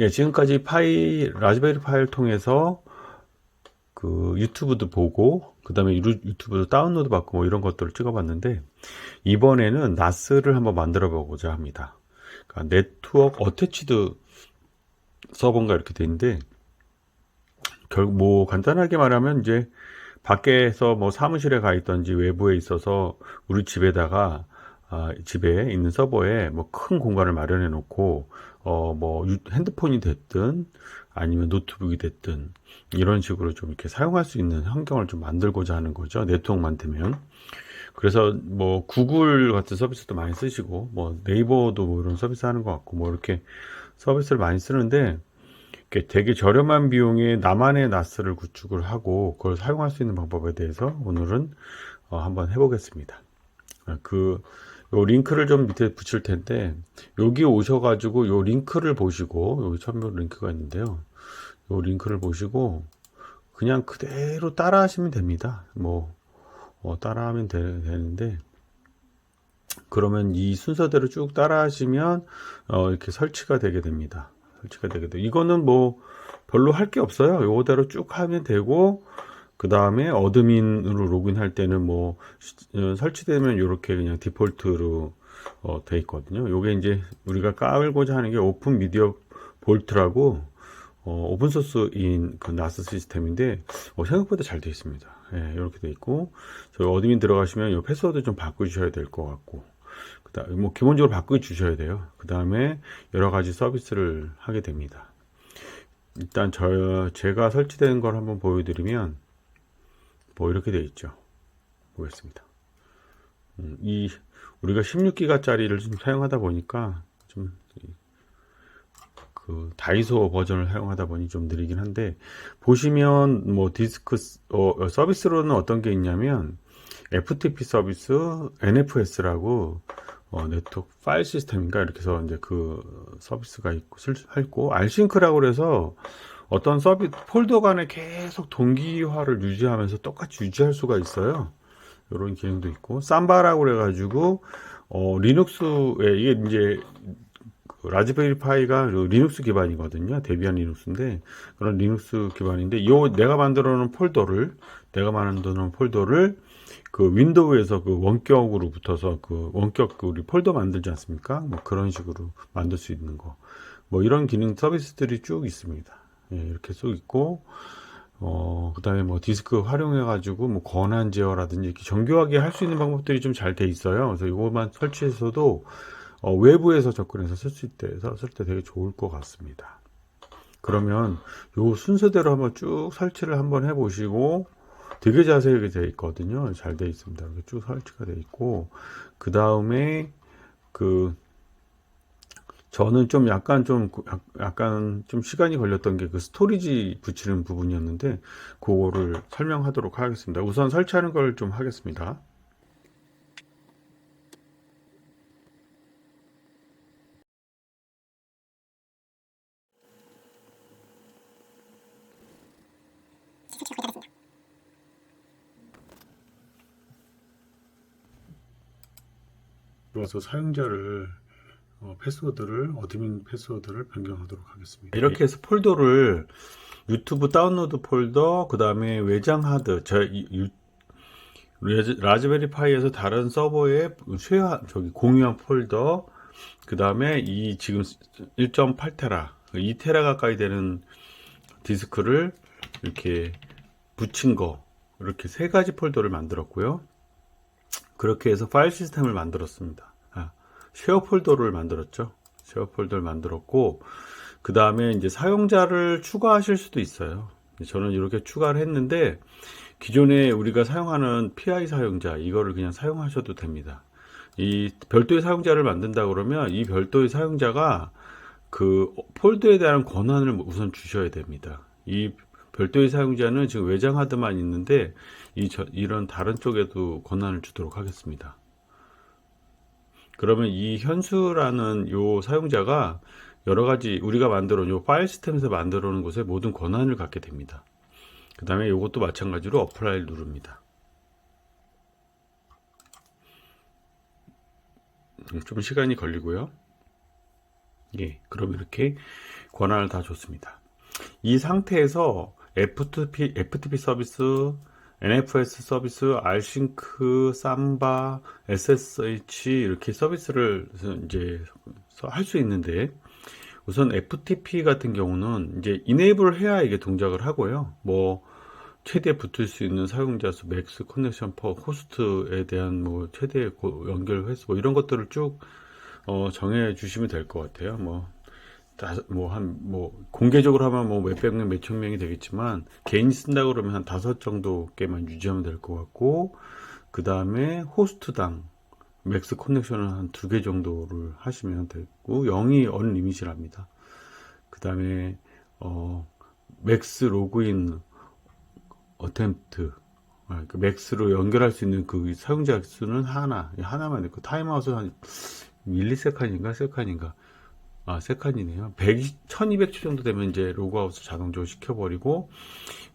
예, 지금까지 라즈베리 파이를 통해서 그 유튜브도 보고, 그 다음에 유튜브도 다운로드 받고 뭐 이런 것들을 찍어봤는데, 이번에는 나스를 한번 만들어 보고자 합니다. 그러니까 네트워크 어태치드 서버인가 이렇게 돼 있는데, 결국 뭐 간단하게 말하면 이제 밖에서 뭐 사무실에 가 있던지 외부에 있어서 우리 집에다가 집에 있는 서버에 뭐 큰 공간을 마련해 놓고 뭐 핸드폰이 됐든 아니면 노트북이 됐든 이런 식으로 좀 이렇게 사용할 수 있는 환경을 좀 만들고자 하는 거죠. 네트워크만 되면. 그래서 뭐 구글 같은 서비스도 많이 쓰시고 뭐 네이버도 뭐 이런 서비스 하는 것 같고 뭐 이렇게 서비스를 많이 쓰는데 되게 저렴한 비용에 나만의 나스를 구축을 하고 그걸 사용할 수 있는 방법에 대해서 오늘은 한번 해보겠습니다. 요 링크를 좀 밑에 붙일 텐데 여기 오셔가지고 요 링크를 보시고 여기 첨부 링크가 있는데요. 요 링크를 보시고 그냥 그대로 따라 하시면 됩니다. 뭐 따라 하면 되는데 그러면 이 순서대로 쭉 따라 하시면 이렇게 설치가 되게 됩니다. 설치가 되게 돼요. 이거는 뭐 별로 할 게 없어요. 요거대로 쭉 하면 되고 그 다음에 어드민으로 로그인할 때는 뭐 설치되면 이렇게 그냥 디폴트로 돼 있거든요. 요게 이제 우리가 깔고자 하는 게 오픈 미디어 볼트라고 오픈소스인 그 나스 시스템인데 생각보다 잘 되어 있습니다. 예, 이렇게 되어 있고 저희 어드민 들어가시면 이 패스워드 좀 바꿔주셔야 될 것 같고 그다음에 뭐 기본적으로 바꿔주셔야 돼요. 그 다음에 여러 가지 서비스를 하게 됩니다. 일단 제가 설치된 걸 한번 보여드리면 뭐 이렇게 되어 있죠. 보겠습니다. 우리가 16기가짜리를 좀 사용하다 보니까 좀 그 다이소 버전을 사용하다 보니 좀 느리긴 한데 보시면 뭐 디스크 서비스로는 어떤 게 있냐면 FTP 서비스, NFS라고 네트워크 파일 시스템인가 이렇게 해서 이제 그 서비스가 있고 알싱크라고 그래서 어떤 폴더 간에 계속 동기화를 유지하면서 똑같이 유지할 수가 있어요. 이런 기능도 있고 삼바라고 그래가지고 리눅스에 이게 이제 그 라즈베리 파이가 리눅스 기반이거든요. 데비안 리눅스인데 그런 리눅스 기반인데 내가 만들어 놓은 폴더를 그 윈도우에서 그 원격으로 붙어서 그 원격 그 우리 폴더 만들지 않습니까? 뭐 그런 식으로 만들 수 있는 거. 뭐 이런 기능 서비스들이 쭉 있습니다. 예, 이렇게 쭉 있고 그다음에 뭐 디스크 활용해 가지고 뭐 권한 제어라든지 이렇게 정교하게 할 수 있는 방법들이 좀 잘 돼 있어요. 그래서 이것만 설치해서도 외부에서 접근해서 쓸 때 되게 좋을 것 같습니다. 그러면 요 순서대로 한번 쭉 설치를 한번 해보시고 되게 자세하게 되어 있거든요. 잘 되어 있습니다. 이렇게 쭉 설치가 되어 있고 그 다음에 그 저는 좀 약간 좀 시간이 걸렸던 게 그 스토리지 붙이는 부분이었는데 그거를 설명하도록 하겠습니다. 우선 설치하는 걸 좀 하겠습니다. 그래서 사용자를 어드민 패스워드를 변경하도록 하겠습니다. 이렇게 해서 폴더를 유튜브 다운로드 폴더, 그 다음에 외장 하드, 라즈베리 파이에서 다른 서버에 공유한 폴더, 그 다음에 이 지금 1.8테라, 2테라 가까이 되는 디스크를 이렇게 붙인 거, 이렇게 세 가지 폴더를 만들었고요. 그렇게 해서 파일 시스템을 만들었습니다. 쉐어 폴더를 만들었죠. 쉐어 폴더를 만들었고, 그 다음에 이제 사용자를 추가하실 수도 있어요. 저는 이렇게 추가를 했는데, 기존에 우리가 사용하는 PI 사용자, 이거를 그냥 사용하셔도 됩니다. 이 별도의 사용자를 만든다 그러면 이 별도의 사용자가 그 폴더에 대한 권한을 우선 주셔야 됩니다. 이 별도의 사용자는 지금 외장 하드만 있는데 이런 다른 쪽에도 권한을 주도록 하겠습니다. 그러면 이 현수라는 요 사용자가 여러 가지 우리가 만들어 놓은 요 파일 시스템에서 만들어 놓은 곳에 모든 권한을 갖게 됩니다. 그 다음에 이것도 마찬가지로 어플라이를 누릅니다. 좀 시간이 걸리고요. 예, 그럼 이렇게 권한을 다 줬습니다. 이 상태에서 FTP 서비스, NFS 서비스, R싱크, 삼바, SSH 이렇게 서비스를 이제 할 수 있는데, 우선 FTP 같은 경우는 이제 이네이블을 해야 이게 동작을 하고요. 뭐 최대 붙을 수 있는 사용자 수, 맥스 커넥션 퍼 호스트에 대한 뭐 최대 연결 횟수 뭐 이런 것들을 쭉 정해 주시면 될 것 같아요. 뭐 공개적으로 하면 뭐 몇백 명, 몇천 명이 되겠지만 개인이 쓴다고 그러면 한 5 정도 개만 유지하면 될 것 같고, 그 다음에 호스트당 맥스 커넥션을 한 2개 정도를 하시면 되고, 0이 언리밋이랍니다. 그 다음에 맥스 로그인 어템프트, 그 맥스로 연결할 수 있는 그 사용자 수는 하나만 있고, 타임아웃은 한 밀리세칸인가 세칸인가, 세칸이네요. 1200초 정도 되면 이제 로그아웃을 자동적으로 시켜버리고,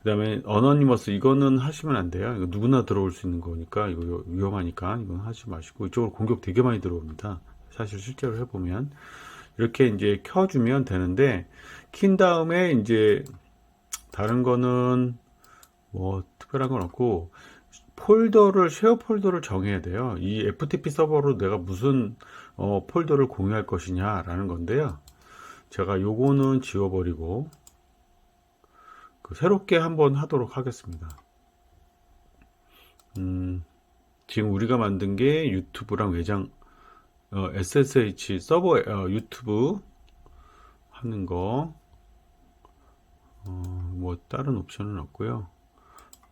그 다음에 어너니머스 이거는 하시면 안 돼요. 이거 누구나 들어올 수 있는 거니까 이거 위험하니까 이건 하지 마시고, 이쪽으로 공격 되게 많이 들어옵니다. 사실 실제로 해보면 이렇게 이제 켜주면 되는데, 킨 다음에 이제 다른 거는 뭐 특별한 건 없고, 쉐어 폴더를 정해야 돼요. 이 FTP 서버로 내가 무슨 폴더를 공유할 것이냐라는 건데요. 제가 요거는 지워버리고 새롭게 한번 하도록 하겠습니다. 지금 우리가 만든 게 유튜브랑 외장 SSH 서버 유튜브 하는 거, 뭐 다른 옵션은 없고요.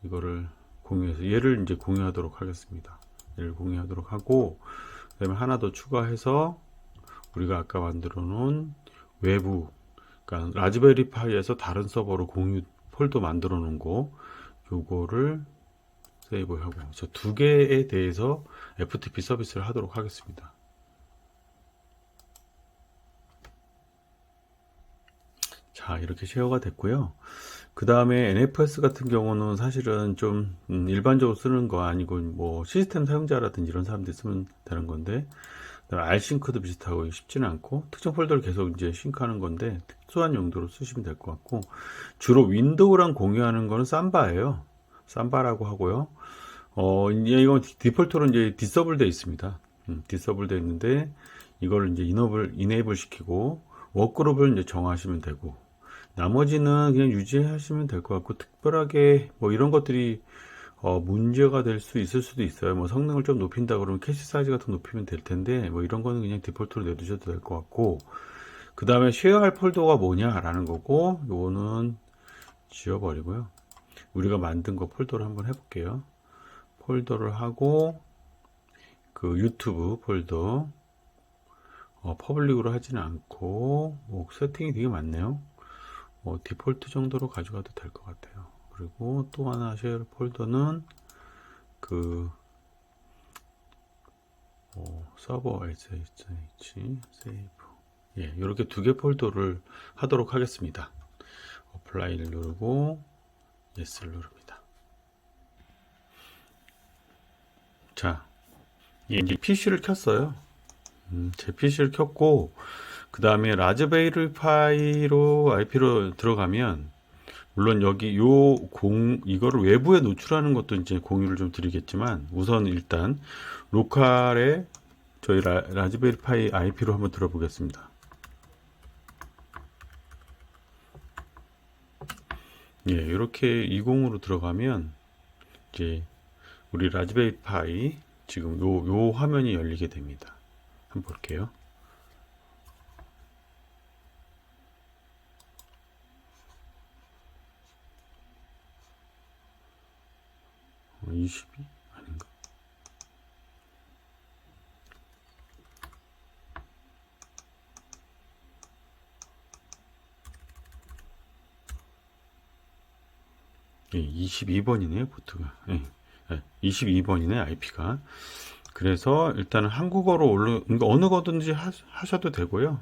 이거를 공유해서 얘를 이제 공유하도록 하겠습니다. 얘를 공유하도록 하고, 그 다음에 하나 더 추가해서 우리가 아까 만들어 놓은 외부, 그러니까 라즈베리 파이에서 다른 서버로 공유 폴더 만들어 놓은 거, 요거를 세이브하고, 저 2개에 대해서 FTP 서비스를 하도록 하겠습니다. 자, 이렇게 쉐어가 됐고요. 그 다음에 NFS 같은 경우는 사실은 좀 일반적으로 쓰는 거 아니고, 뭐 시스템 사용자라든지 이런 사람들이 쓰면 되는 건데, 그다음에 R싱크도 비슷하고 쉽지는 않고, 특정 폴더를 계속 이제 싱크하는 건데 특수한 용도로 쓰시면 될 것 같고, 주로 윈도우랑 공유하는 거는 삼바예요. 삼바라고 하고요. 이제 이건 디폴트로 이제 디서블 되어 있습니다. 디서블 되어 있는데, 이걸 이제 이네이블 시키고 워크그룹을 이제 정하시면 되고, 나머지는 그냥 유지하시면 될 것 같고, 특별하게 뭐 이런 것들이 문제가 될 수 있을 수도 있어요. 뭐 성능을 좀 높인다 그러면 캐시 사이즈가 더 높이면 될 텐데, 뭐 이런 거는 그냥 디폴트로 내두셔도 될 것 같고, 그 다음에 쉐어할 폴더가 뭐냐라는 거고, 요거는 지워버리고요. 우리가 만든 거 폴더를 한번 해볼게요. 폴더를 하고, 그 유튜브 폴더 퍼블릭으로 하지는 않고, 뭐 세팅이 되게 많네요. 디폴트 정도로 가져가도 될 것 같아요. 그리고 또 하나 쉐어 폴더는 그 서버 SSH 세이브, 예, 이렇게 2개 폴더를 하도록 하겠습니다. 어플라이를 누르고 예스를 누릅니다. 자, 이제 PC를 켰어요. 제 PC를 켰고, 그 다음에 라즈베리 파이로 IP로 들어가면, 물론 여기 이거를 외부에 노출하는 것도 이제 공유를 좀 드리겠지만, 우선 일단 로컬에 저희 라즈베리 파이 IP로 한번 들어보겠습니다. 예, 이렇게 20으로 들어가면 이제 우리 라즈베리 파이 지금 요 화면이 열리게 됩니다. 한번 볼게요. 22? 아닌가? 예, 22번이네요, 포트가. 예, 22번이네, IP가. 그래서 일단은 한국어로 그러니까 어느 거든지 하셔도 되고요.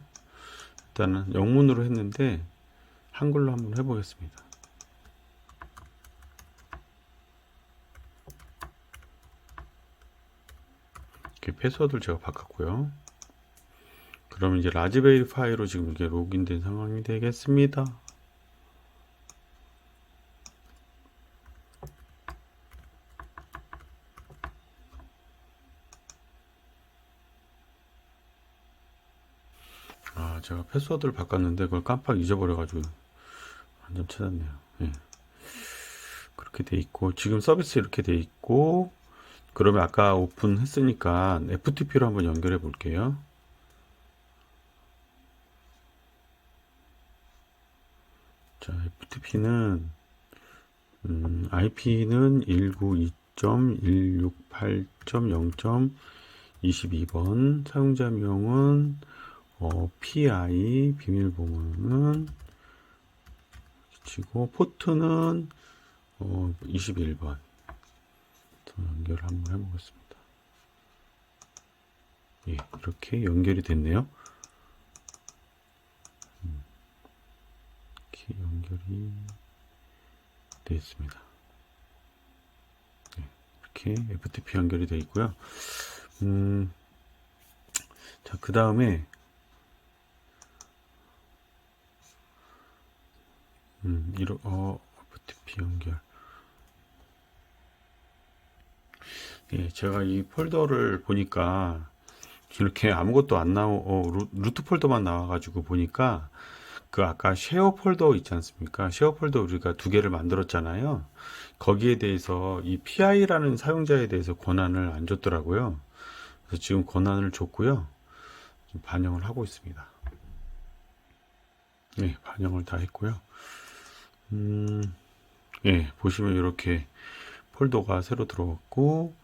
일단은 영문으로 했는데 한글로 한번 해보겠습니다. 이렇게 패스워드를 제가 바꿨고요. 그러면 이제 라즈베리 파이로 지금 이렇게 로그인된 상황이 되겠습니다. 제가 패스워드를 바꿨는데 그걸 깜빡 잊어버려가지고 한 점 찾았네요. 예. 그렇게 돼 있고 지금 서비스 이렇게 돼 있고, 그러면 아까 오픈했으니까 FTP로 한번 연결해 볼게요. 자, FTP는 IP는 192.168.0.22번, 사용자명은 PI, 비밀번호는 치고, 포트는 21번. 연결을 한번 해보겠습니다. 예, 이렇게 연결이 됐네요. 이렇게 연결이 되어 있습니다. 네, 이렇게 FTP 연결이 되어 있고요. 자, 그 다음에 FTP 연결. 예, 제가 이 폴더를 보니까 이렇게 아무것도 안 루트 폴더만 나와가지고 보니까, 그 아까 쉐어 폴더 있지 않습니까? 쉐어 폴더 우리가 두 개를 만들었잖아요. 거기에 대해서 이 PI라는 사용자에 대해서 권한을 안 줬더라고요. 그래서 지금 권한을 줬고요. 지금 반영을 하고 있습니다. 네, 반영을 다 했고요. 예, 보시면 이렇게 폴더가 새로 들어왔고,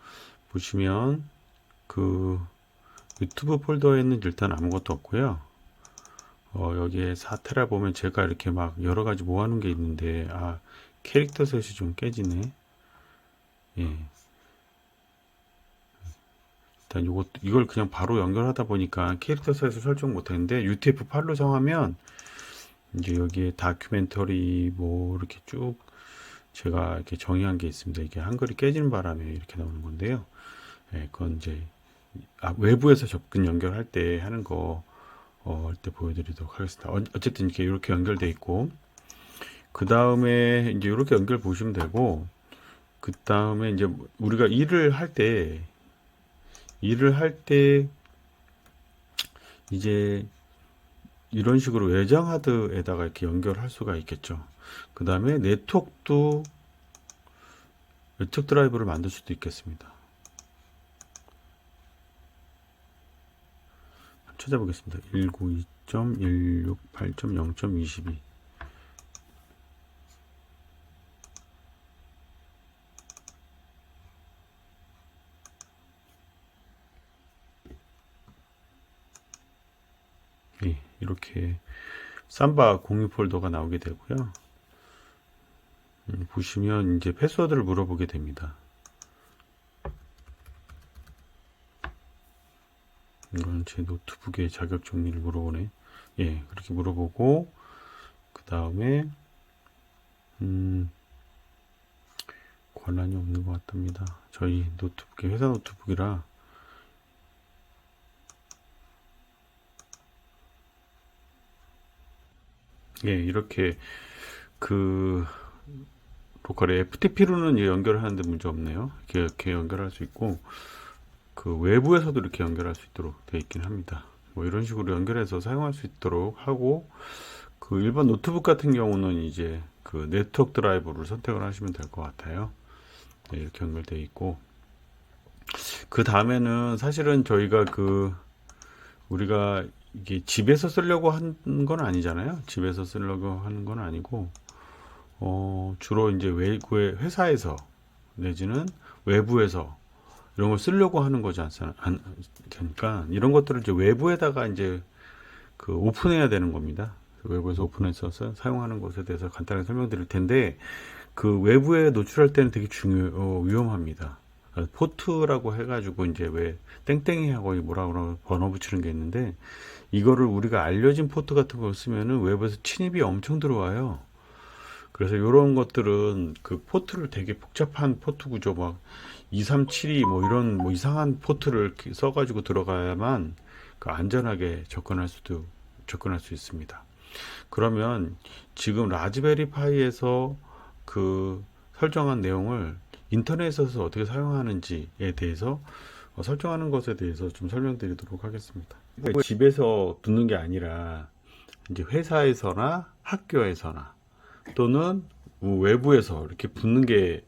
보시면 그 유튜브 폴더에는 일단 아무것도 없고요. 여기에 4테라 보면 제가 이렇게 막 여러 가지 모아놓은 게 있는데, 캐릭터 셋이 좀 깨지네. 예. 일단 이걸 그냥 바로 연결하다 보니까 캐릭터 셋을 설정 못했는데, UTF-8로 정하면 이제 여기에 다큐멘터리 뭐 이렇게 쭉 제가 이렇게 정의한 게 있습니다. 이게 한글이 깨지는 바람에 이렇게 나오는 건데요. 예, 그건 이제 외부에서 접근 연결할 때 하는 거 할 때 보여드리도록 하겠습니다. 어쨌든 이렇게 연결돼 있고, 그 다음에 이제 이렇게 연결 보시면 되고, 그 다음에 이제 우리가 일을 할 때 이제 이런 식으로 외장 하드에다가 이렇게 연결할 수가 있겠죠. 그 다음에 네트워크 드라이브를 만들 수도 있겠습니다. 찾아보겠습니다. 192.168.0.22. 예, 이렇게 삼바 공유 폴더가 나오게 되고요. 보시면 이제 패스워드를 물어보게 됩니다. 이건 제 노트북의 자격 정리를 물어보네. 예, 그렇게 물어보고, 그 다음에 권한이 없는 것 같답니다. 저희 노트북이 회사 노트북이라. 예, 이렇게 로컬에 FTP로는 연결을 하는데 문제 없네요. 이렇게 연결할 수 있고, 그 외부에서도 이렇게 연결할 수 있도록 되어 있긴 합니다. 뭐 이런 식으로 연결해서 사용할 수 있도록 하고, 그 일반 노트북 같은 경우는 이제 그 네트워크 드라이버를 선택을 하시면 될 것 같아요. 네, 이렇게 연결되어 있고, 그 다음에는 사실은 저희가 우리가 이게 집에서 쓰려고 한 건 아니잖아요. 집에서 쓰려고 하는 건 아니고, 주로 이제 외부의 회사에서 내지는 외부에서 이런 걸 쓰려고 하는 거지 않습니까? 이런 것들을 이제 외부에다가 이제 오픈해야 되는 겁니다. 외부에서 오픈해서 사용하는 것에 대해서 간단하게 설명드릴 텐데, 그 외부에 노출할 때는 되게 위험합니다. 포트라고 해가지고 이제 왜 땡땡이 하고 뭐라고 번호 붙이는 게 있는데, 이거를 우리가 알려진 포트 같은 걸 쓰면은 외부에서 침입이 엄청 들어와요. 그래서 이런 것들은 그 포트를 되게 복잡한 포트 구조 막 2372 뭐 이런 뭐 이상한 포트를 써가지고 들어가야만 안전하게 접근할 수 있습니다. 그러면 지금 라즈베리 파이에서 설정한 내용을 인터넷에서 어떻게 사용하는지에 대해서 설정하는 것에 대해서 좀 설명드리도록 하겠습니다. 집에서 두는 게 아니라 이제 회사에서나 학교에서나 또는 외부에서 이렇게 붙는 게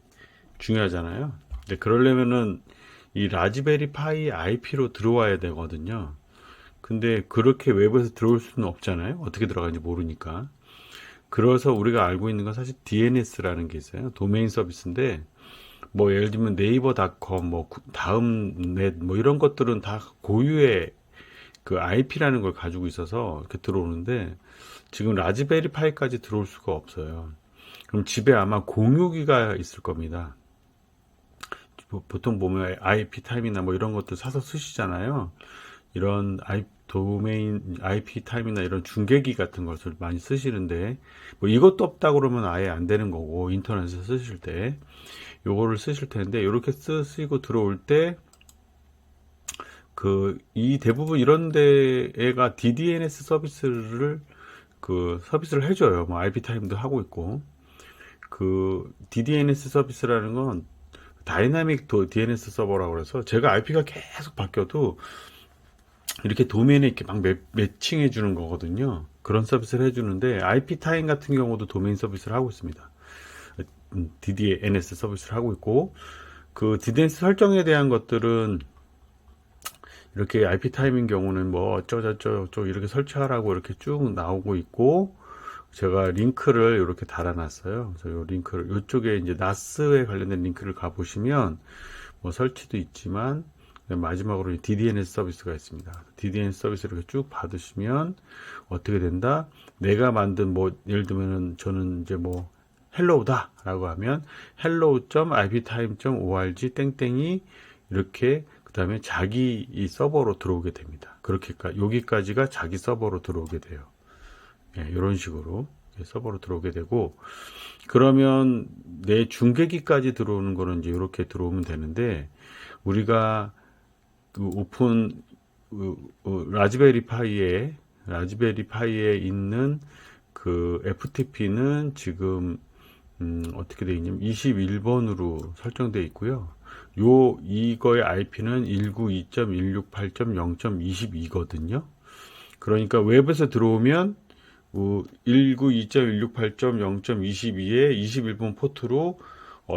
중요하잖아요. 근데 그러려면은 이 라즈베리 파이 IP로 들어와야 되거든요. 근데 그렇게 외부에서 들어올 수는 없잖아요. 어떻게 들어가는지 모르니까. 그래서 우리가 알고 있는 건 사실 DNS라는 게 있어요. 도메인 서비스인데, 뭐 예를 들면 네이버닷컴, 뭐 다음넷, 뭐 이런 것들은 다 고유의 IP라는 걸 가지고 있어서 이렇게 들어오는데, 지금 라즈베리 파이까지 들어올 수가 없어요. 그럼 집에 아마 공유기가 있을 겁니다. 보통 보면 IP 타임이나 뭐 이런 것들 사서 쓰시잖아요. 이런 도메인 IP 타임이나 이런 중계기 같은 것을 많이 쓰시는데, 뭐 이것도 없다 그러면 아예 안 되는 거고, 인터넷에서 쓰실 때 요거를 쓰실 텐데, 이렇게 쓰시고 들어올 때 이 대부분 이런 데가 DDNS 서비스를 서비스를 해줘요. 뭐 IP 타임도 하고 있고, DDNS 서비스라는 건 다이나믹 DNS 서버라고 그래서, 제가 IP가 계속 바뀌어도 이렇게 도메인에 이렇게 막 매칭해 주는 거거든요. 그런 서비스를 해주는데, IP 타임 같은 경우도 도메인 서비스를 하고 있습니다. DDNS 서비스를 하고 있고, DDNS 설정에 대한 것들은 이렇게 IP 타임인 경우는 뭐 어쩌고저쩌고 이렇게 설치하라고 이렇게 쭉 나오고 있고, 제가 링크를 이렇게 달아놨어요. 그래서 요 링크를, 이쪽에 이제 나스에 관련된 링크를 가보시면 뭐 설치도 있지만, 마지막으로 DDNS 서비스가 있습니다. DDNS 서비스를 이렇게 쭉 받으시면 어떻게 된다? 내가 만든 뭐 예를 들면은 저는 이제 뭐 헬로우다 라고 하면 hello.iptime.org 땡땡이 이렇게, 그 다음에 자기 이 서버로 들어오게 됩니다. 그렇게 여기까지가 자기 서버로 들어오게 돼요. 예, 이런 식으로 서버로 들어오게 되고, 그러면 내 중계기까지 들어오는 거는 이제 이렇게 들어오면 되는데, 우리가 오픈 라즈베리 파이에 있는 FTP는 지금 어떻게 되어 있냐면 21번으로 설정되어 있고요. 이거의 IP는 192.168.0.22거든요. 그러니까 웹에서 들어오면 192.168.0.22에 21번 포트로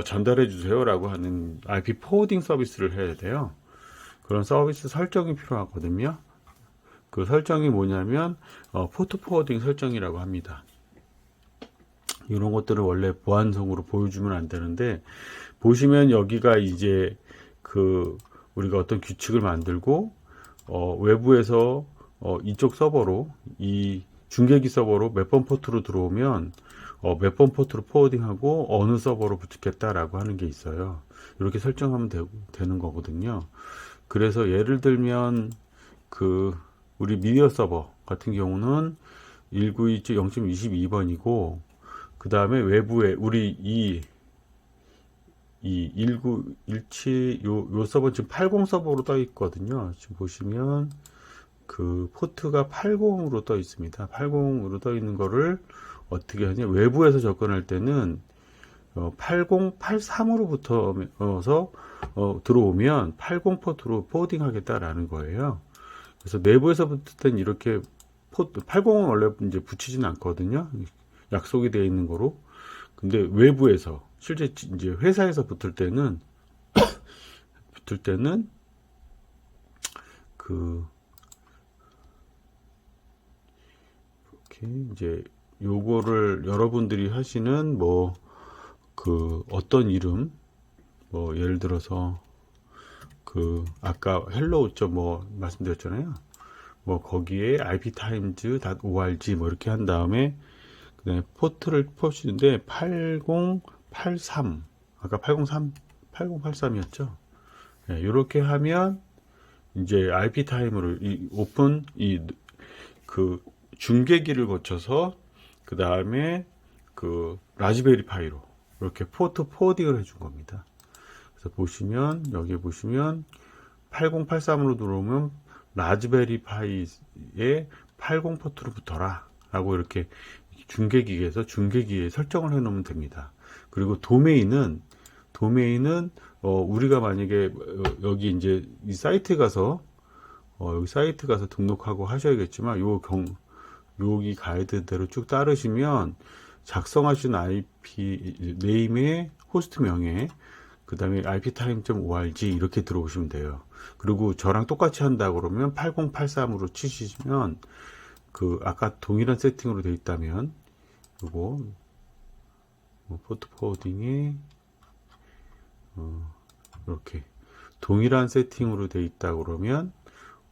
전달해 주세요라고 하는 IP 포워딩 서비스를 해야 돼요. 그런 서비스 설정이 필요하거든요. 그 설정이 뭐냐면 포트 포워딩 설정이라고 합니다. 이런 것들을 원래 보안성으로 보여주면 안 되는데, 보시면 여기가 이제 우리가 어떤 규칙을 만들고 외부에서 이쪽 서버로, 이 중계기 서버로 몇 번 포트로 들어오면 몇 번 포트로 포워딩하고 어느 서버로 붙겠다라고 하는 게 있어요. 이렇게 설정하면 되는 거거든요. 그래서 예를 들면 우리 미디어 서버 같은 경우는 192.0.22번이고, 그 다음에 외부에 우리 이 1917 요 서버 지금 80 서버로 떠 있거든요. 지금 보시면 포트가 80으로 떠 있습니다. 80으로 떠 있는 거를 어떻게 하냐? 외부에서 접근할 때는 8083으로부터 들어오면 80 포트로 포워딩 하겠다라는 거예요. 그래서 내부에서 붙을 땐 이렇게 80은 원래 이제 붙이진 않거든요. 약속이 되어 있는 거로. 근데 외부에서, 실제 이제 회사에서 붙을 때는 이렇게 이제 요거를 여러분들이 하시는 어떤 이름, 뭐 예를 들어서 아까 헬로우죠, 뭐 말씀드렸잖아요. 뭐 거기에 iptimes.org 뭐 이렇게 한 다음에 그다음에 포트를 포시는데 8083, 아까 8083이었죠. 네, 이렇게 하면 이제 IP 타임으로 오픈 중계기를 거쳐서 그 다음에 라즈베리 파이로 이렇게 포트 포워딩을 해준 겁니다. 그래서 여기 보시면 8083으로 들어오면 라즈베리 파이에 80 포트로 붙어라 라고 이렇게 중계기에서 중계기에 설정을 해 놓으면 됩니다. 그리고 도메인은 우리가 만약에 여기 이제 이 사이트 가서 여기 사이트 가서 등록하고 하셔야겠지만 여기 가이드대로 쭉 따르시면 작성하신 IP 네임의 호스트 명예, 그 다음에 iptime.org 이렇게 들어오시면 돼요. 그리고 저랑 똑같이 한다 그러면 8083으로 치시면 그 아까 동일한 세팅으로 되어 있다면 요거 포트 포워딩에 이렇게 동일한 세팅으로 되어 있다 그러면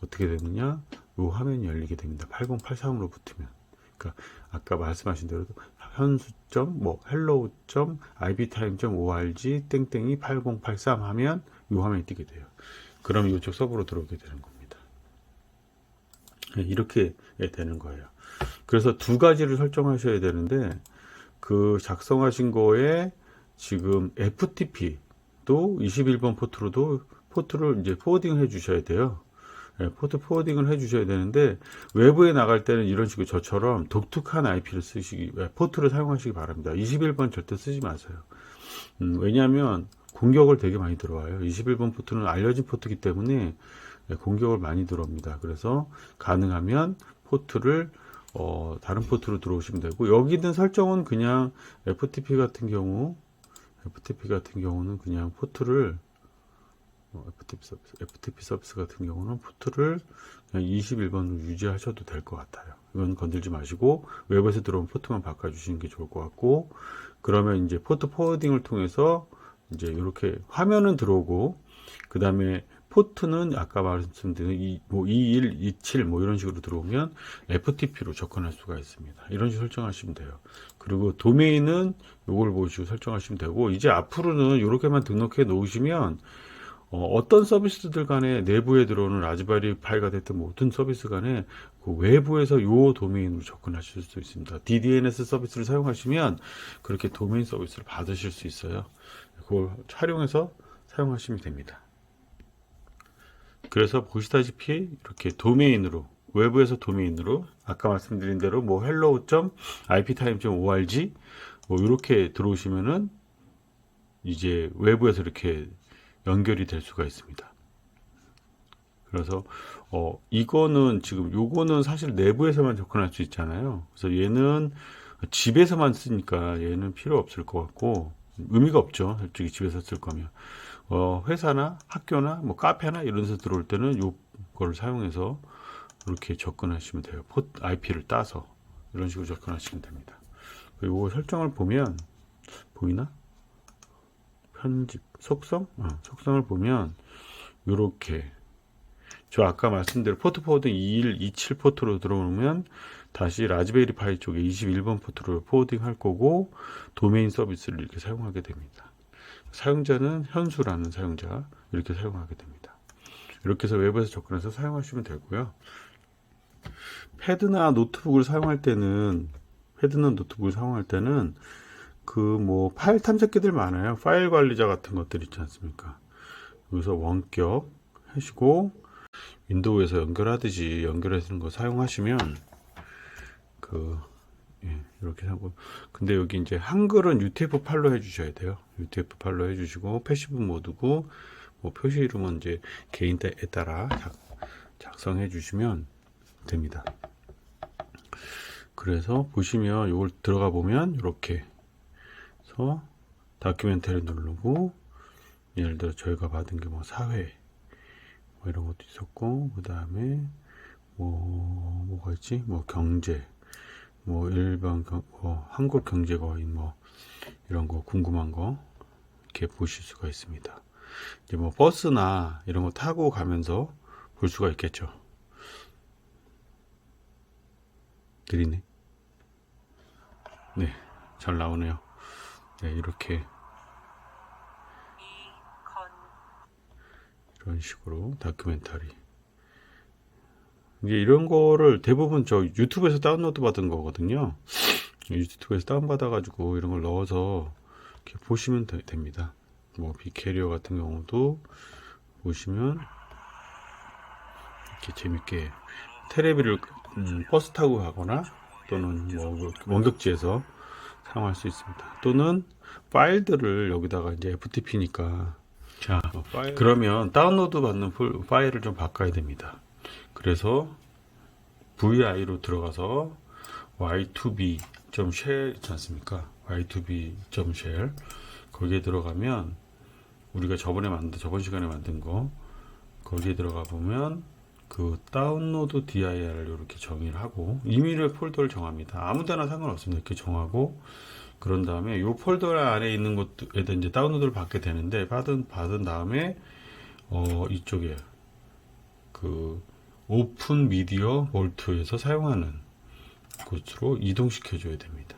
어떻게 되느냐, 요 화면이 열리게 됩니다. 8083으로 붙으면. 그러니까 아까 말씀하신 대로 현수점 hello.iptime.org 땡땡이 8083 하면 요 화면이 뜨게 돼요. 그럼 이쪽 서버로 들어오게 되는 겁니다. 이렇게 되는 거예요. 그래서 두 가지를 설정하셔야 되는데, 그 작성하신 거에 지금 FTP도 21번 포트로도 포트를 이제 포워딩 해 주셔야 돼요. 포트 포워딩을 해 주셔야 되는데, 외부에 나갈 때는 이런 식으로 저처럼 독특한 IP를 포트를 사용하시기 바랍니다. 21번 절대 쓰지 마세요. 왜냐하면 공격을 되게 많이 들어와요. 21번 포트는 알려진 포트이기 때문에 공격을 많이 들어옵니다. 그래서 가능하면 포트를 다른 포트로 들어오시면 되고, 여기 있는 설정은 그냥 FTP 같은 경우는 그냥 포트를 FTP 서비스 같은 경우는 포트를 그냥 21번으로 유지하셔도 될 것 같아요. 이건 건들지 마시고 웹에서 들어온 포트만 바꿔주시는 게 좋을 것 같고, 그러면 이제 포트 포워딩을 통해서 이제 이렇게 화면은 들어오고, 그 다음에 포트는 아까 말씀드린 21, 27 이런 식으로 들어오면 FTP로 접근할 수가 있습니다. 이런 식으로 설정하시면 돼요. 그리고 도메인은 이걸 보시고 설정하시면 되고, 이제 앞으로는 이렇게만 등록해 놓으시면 어떤 서비스들 간에 내부에 들어오는 라즈베리 파이가 됐든 모든 서비스 간에 그 외부에서 요 도메인으로 접근하실 수 있습니다. DDNS 서비스를 사용하시면 그렇게 도메인 서비스를 받으실 수 있어요. 그걸 활용해서 사용하시면 됩니다. 그래서 보시다시피 이렇게 도메인으로, 외부에서 도메인으로 아까 말씀드린 대로 hello.iptime.org 이렇게 들어오시면은 이제 외부에서 이렇게 연결이 될 수가 있습니다. 그래서 이거는 지금 요거는 사실 내부에서만 접근할 수 있잖아요. 그래서 얘는 집에서만 쓰니까 얘는 필요 없을 것 같고 의미가 없죠. 솔직히 집에서 쓸 거면 회사나 학교나 뭐 카페나 이런 데서 들어올 때는 요거를 사용해서 이렇게 접근하시면 돼요. IP를 따서 이런 식으로 접근하시면 됩니다. 요거 설정을 보면 보이나? 편집 속성을 보면 요렇게 저 아까 말씀드린 포트 포워딩 21, 27 포트로 들어오면 다시 라즈베리 파이 쪽에 21번 포트로 포워딩 할 거고, 도메인 서비스를 이렇게 사용하게 됩니다. 사용자는 현수라는 사용자 이렇게 사용하게 됩니다. 이렇게 해서 웹에서 접근해서 사용하시면 되고요. 패드나 노트북을 사용할 때는 그 뭐 파일 탐색기들 많아요. 파일 관리자 같은 것들 있지 않습니까? 여기서 원격 하시고 윈도우에서 연결하듯이 연결해서 거 사용하시면 이렇게 하고, 근데 여기 이제 한글은 UTF-8로 해주셔야 돼요. UTF-8로 해주시고 패시브 모드고 뭐 표시 이름은 이제 개인에 따라 작성해 주시면 됩니다. 그래서 보시면 이걸 들어가 보면 이렇게 해서 다큐멘터리 누르고, 예를 들어 저희가 받은 게 뭐 사회 뭐 이런 것도 있었고, 그 다음에 뭐가 있지? 뭐 경제, 뭐 일반 한국 경제거인 뭐 이런 거 궁금한 거 이렇게 보실 수가 있습니다. 이제 뭐 버스나 이런 거 타고 가면서 볼 수가 있겠죠. 느리네. 네, 잘 나오네요. 네, 이렇게 이런 식으로 다큐멘터리, 이제 이런 거를 대부분 저 유튜브에서 다운로드 받은 거거든요. 유튜브에서 다운받아 가지고 이런 걸 넣어서 이렇게 보시면 됩니다. 뭐 빅캐리어 같은 경우도 보시면 이렇게 재밌게 테레비를 버스 타고 가거나 또는 뭐 원격지에서 사용할 수 있습니다. 또는 파일들을 여기다가 이제 FTP니까 자 그러면 다운로드 받는 파일을 좀 바꿔야 됩니다. 그래서 VI로 들어가서 y2b.shell 있지 않습니까? y2b.shell 거기에 들어가면 우리가 저번 시간에 만든 거 거기에 들어가 보면 그 다운로드 dir을 이렇게 정의를 하고 임의로 폴더를 정합니다. 아무데나 상관없습니다. 이렇게 정하고 그런 다음에 이 폴더 안에 있는 것에다 이제 다운로드를 받게 되는데 받은 다음에 이쪽에 그 오픈 미디어 볼트에서 사용하는 곳으로 이동시켜 줘야 됩니다.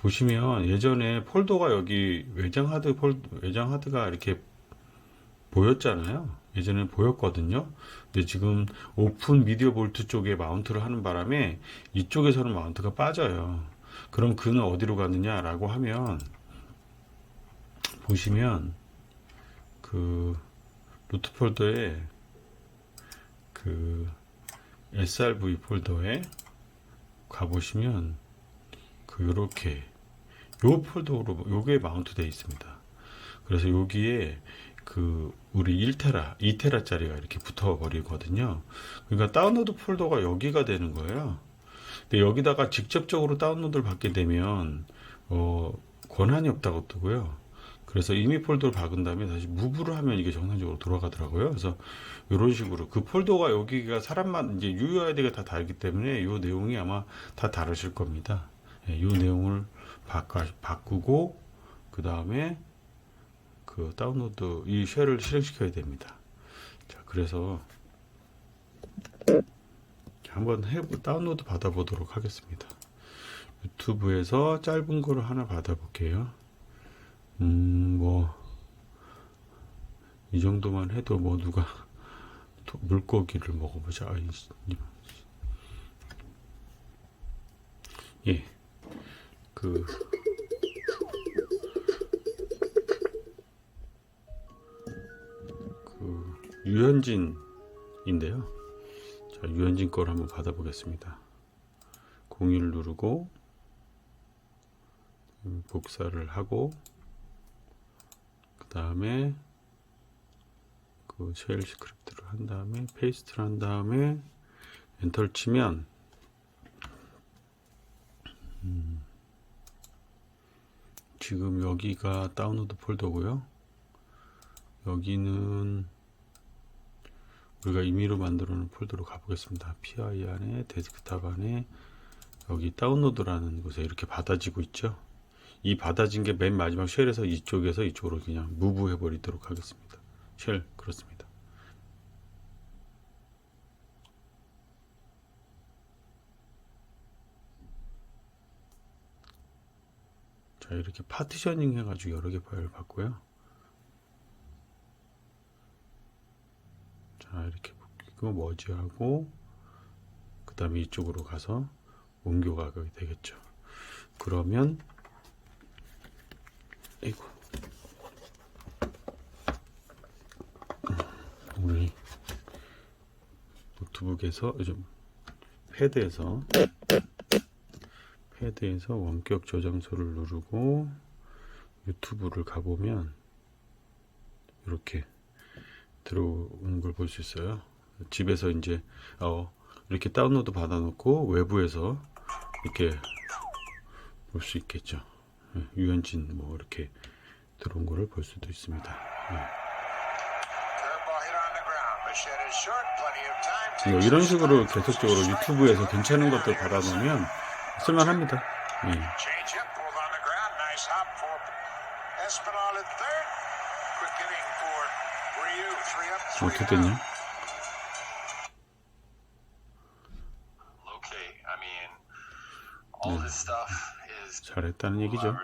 보시면 예전에 폴더가 여기 외장 하드가 이렇게 보였잖아요. 예전에 보였거든요. 근데 지금 오픈 미디어 볼트 쪽에 마운트를 하는 바람에 이쪽에서는 마운트가 빠져요. 그럼 그는 어디로 가느냐 라고 하면 보시면 그 루트 폴더에 그 srv 폴더에 가보시면 그 요렇게 요 폴더로 요게 마운트 되어 있습니다. 그래서 여기에 그 우리 1테라, 2테라 짜리가 이렇게 붙어 버리거든요. 그러니까 다운로드 폴더가 여기가 되는 거예요. 근데 여기다가 직접적으로 다운로드를 받게 되면 권한이 없다고 뜨고요. 그래서 이미 폴더를 박은 다음에 다시 무브를 하면 이게 정상적으로 돌아가더라고요. 그래서 이런 식으로 그 폴더가 여기가 사람만 이제 UUID가 다 다르기 때문에 이 내용이 아마 다 다르실 겁니다. 이 내용을 바꾸고 그 다음에 그 다운로드 이 쉘을 실행시켜야 됩니다. 자, 그래서 한번 다운로드 받아보도록 하겠습니다. 유튜브에서 짧은 거를 하나 받아볼게요. 뭐 이 정도만 해도 뭐 누가 물고기를 먹어보자. 예, 그 유현진인데요. 자, 유현진 거를 한번 받아보겠습니다. 공유를 누르고 복사를 하고 그 다음에 그 쉘 스크립트를 한 다음에 페이스트를 한 다음에 엔터를 치면 지금 여기가 다운로드 폴더고요. 여기는 우리가 임의로 만들어 놓은 폴더로 가보겠습니다. PI 안에 데스크탑 안에 여기 다운로드라는 곳에 이렇게 받아지고 있죠. 이 받아진 게 맨 마지막 쉘에서 이쪽에서 이쪽으로 그냥 무브 해버리도록 하겠습니다. 쉘 그렇습니다. 자, 이렇게 파티셔닝 해가지고 여러 개 파일을 받고요. 자, 이렇게 이거 머지하고 그 다음에 이쪽으로 가서 옮겨가게 되겠죠. 그러면 이거 우리 노트북에서 요즘 패드에서 원격 저장소를 누르고 유튜브를 가보면 이렇게 들어오는 걸 볼 수 있어요. 집에서 이제 이렇게 다운로드 받아놓고 외부에서 이렇게 볼 수 있겠죠. 유현진 뭐 이렇게 들어온 거를 볼 수도 있습니다. 이런 식으로 계속적으로 유튜브에서 괜찮은 것들 받아놓으면 쓸만합니다. 어떻게 됐냐? 잘했다는 얘기죠.